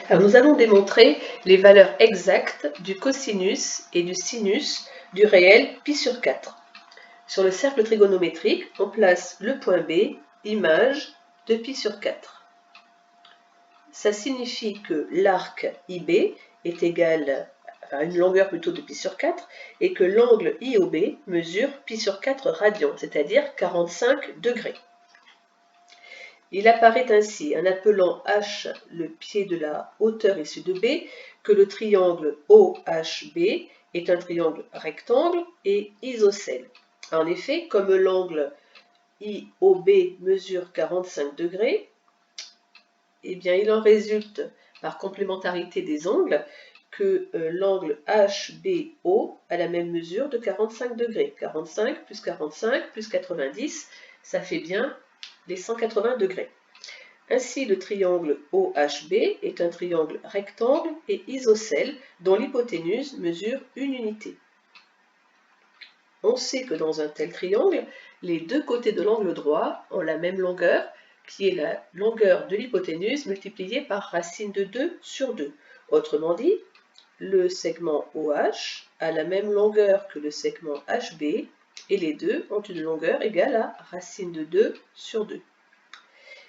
Alors nous allons démontrer les valeurs exactes du cosinus et du sinus du réel π sur 4. Sur le cercle trigonométrique, on place le point B, image de π sur 4. Ça signifie que l'arc IB est égal à une longueur plutôt de π sur 4 et que l'angle IOB mesure π sur 4 radians, c'est-à-dire 45 degrés. Il apparaît ainsi, en appelant H le pied de la hauteur issue de B, que le triangle OHB est un triangle rectangle et isocèle. En effet, comme l'angle IOB mesure 45 degrés, eh bien, il en résulte, par complémentarité des angles, que l'angle HBO a la même mesure de 45 degrés. 45 plus 45 plus 90, ça fait bien les 180 degrés. Ainsi, le triangle OHB est un triangle rectangle et isocèle dont l'hypoténuse mesure une unité. On sait que dans un tel triangle, les deux côtés de l'angle droit ont la même longueur, qui est la longueur de l'hypoténuse multipliée par racine de 2 sur 2. Autrement dit, le segment OH a la même longueur que le segment HB et les deux ont une longueur égale à racine de 2 sur 2.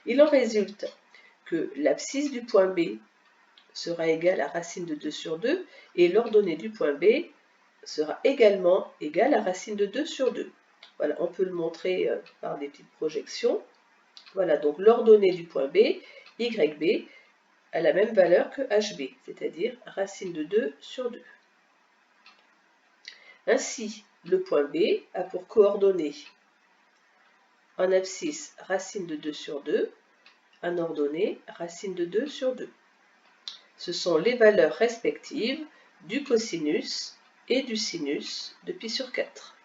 Il en résulte que l'abscisse du point B sera égale à racine de 2 sur 2 et l'ordonnée du point B sera également égale à racine de 2 sur 2. Voilà, on peut le montrer par des petites projections. Voilà, donc l'ordonnée du point B, YB, a la même valeur que HB, c'est-à-dire racine de 2 sur 2. Ainsi, le point B a pour coordonnée en abscisse racine de 2 sur 2, en ordonnée racine de 2 sur 2. Ce sont les valeurs respectives du cosinus et du sinus de π sur 4.